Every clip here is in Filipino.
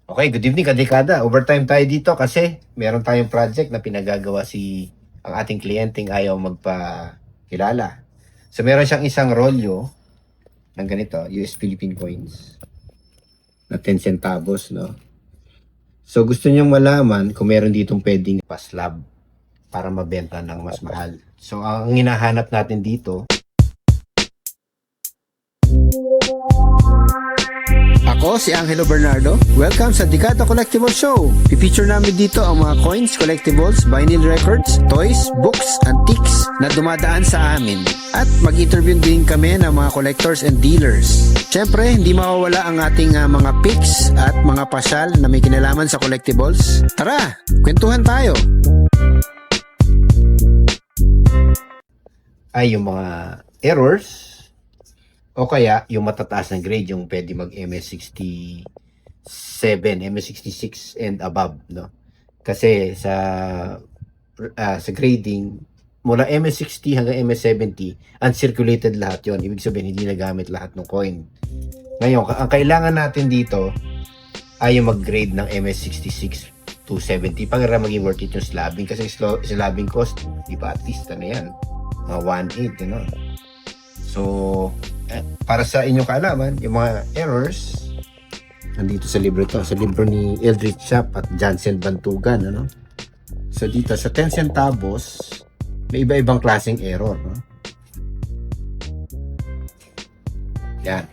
Okay, good evening kadekada. Overtime tayo dito kasi meron tayong project na pinagagawa ang ating kliyenteng ayaw magpakilala. So meron siyang isang rolyo ng ganito, US Philippine coins na 10 centavos, no? So gusto niyang malaman kung meron ditong pwedeng paslab para mabenta ng mas mahal. So ang hinahanap natin dito, ako si Angelo Bernardo. Welcome sa Dekada Collectible Show. Pipicture namin dito ang mga coins, collectibles, vinyl records, toys, books, antiques na dumadaan sa amin. At mag-interview din kami ng mga collectors and dealers. Siyempre, hindi mawawala ang ating mga picks at mga pasyal na may kinalaman sa collectibles. Tara, kwentuhan tayo. Ay, yung mga errors o kaya yung matataas ng grade, yung pwede mag MS67, MS66 and above, no? Kasi sa grading mula MS60 hanggang MS70, uncirculated lahat yon. Ibig sabihin hindi nagamit lahat ng coin. Ngayon, ang kailangan natin dito ay yung mag-grade ng MS66 to 70 para maging worth it yung slabbing. Kasi slabbing cost, di ba, at least ano yan, mga 1.8, you know? So, para sa inyong kaalaman, yung mga errors nandito sa libro ito, sa libro ni Eldridge Shap at Jansen Bantugan, ano? So dito sa 10 centavos may iba-ibang klaseng error, no? Yan,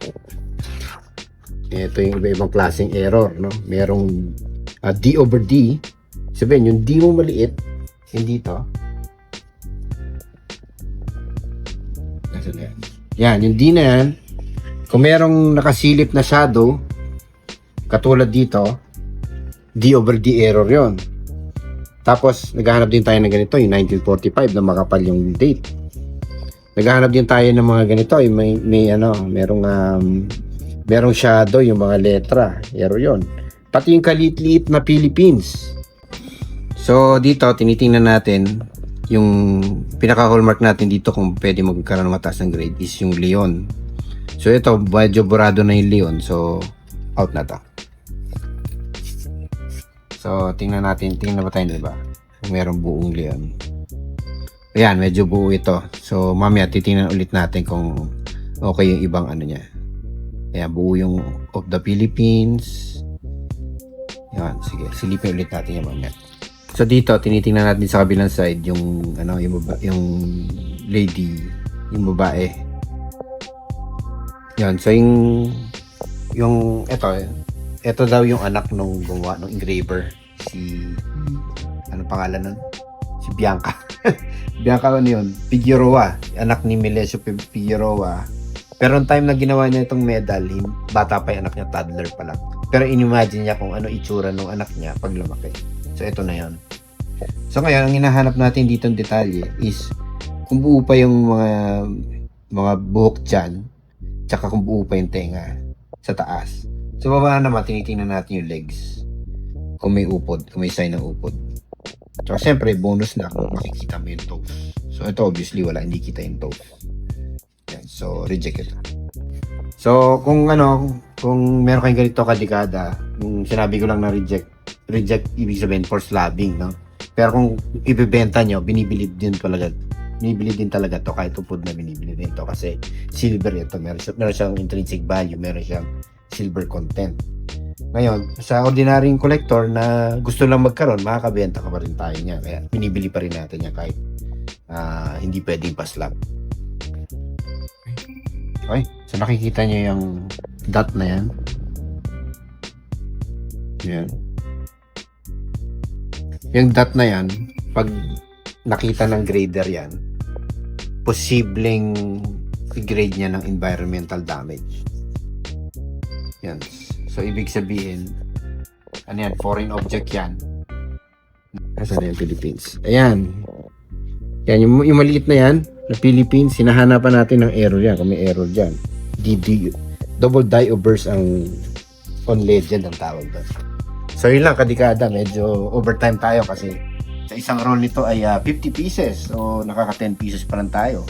ito yung iba-ibang klaseng error, no? Merong D over D. Sabihin yung D mo maliit, hindi to. Nasaan yan? Yan, yung D na yan, kung merong nakasilip na shadow, katulad dito, D over D error yon. Tapos, naghahanap din tayo ng ganito, yung 1945 na makapal yung date. Naghahanap din tayo ng mga ganito, yung merong shadow, yung mga letra, error yon. Pati yung kalit-liit na Philippines. So, dito, tinitingnan natin, yung pinaka-hallmark natin dito kung pwede magkaroon ng mataas ng grade is yung Leon. So ito, medyo burado na yung Leon. So, out na to. So, tingnan ba tayo, diba? Kung merong buong Leon. Ayan, medyo buo ito. So, mamaya titingnan ulit natin kung okay yung ibang ano niya. Ayan, buo yung of the Philippines. Ayan, sige, silipin ulit natin yung mamaya. So dito tinitingnan natin sa kabilang side yung yung lady, yung babae. Yan, so yung ito daw yung anak nung gumawa ng engraver, si ano pangalan nun? Si Bianca. Bianca ano yun? Figueroa, anak ni Melesio Figueroa. Pero ang time na ginawa niya itong medal, bata pa yung anak niya, toddler pa lang. Pero inimagine niya kung ano itsura ng anak niya pag lumaki. So, ito na yun. So, ngayon, ang hinahanap natin dito ng detalye is kung buo pa yung mga buhok dyan, tsaka kung buo pa yung tenga sa taas. So, baba naman, tinitingnan natin yung legs. Kung may upod, kung may sign ng upod. So, siyempre, bonus na kung makikita mo yung toes. So, ito obviously, wala, hindi kita yung toes. Yan, so, reject ito. So, kung meron kayong ganito kadekada, yung sinabi ko lang na reject, ibig sabihin for slabbing, no? Pero kung ibebenta nyo, binibili din talaga to, kahit upod na binibili din to kasi silver ito, meron siyang intrinsic value, meron siyang silver content. Ngayon, sa ordinaryong collector na gusto lang magkaroon, makakabenta ka pa rin tayo niya, kaya binibili pa rin natin niya kahit hindi pwedeng pa-slab. Okay, so nakikita nyo yung dot na yan. Yan. Yung dot na yan, pag nakita ng grader yan, posibleng i-grade niya ng environmental damage. Yan. So, ibig sabihin, ano yan, foreign object yan. Nasaan na yung Philippines? Ayan. Yan, yung maliit na yan, na Philippines, sinahanapan natin ng error yan, kung may error dyan. Double die of burst ang on legend ang tawag doon. So yun lang kadekada, medyo overtime tayo kasi sa isang roll nito ay 50 pieces, so nakaka 10 pieces pa lang tayo.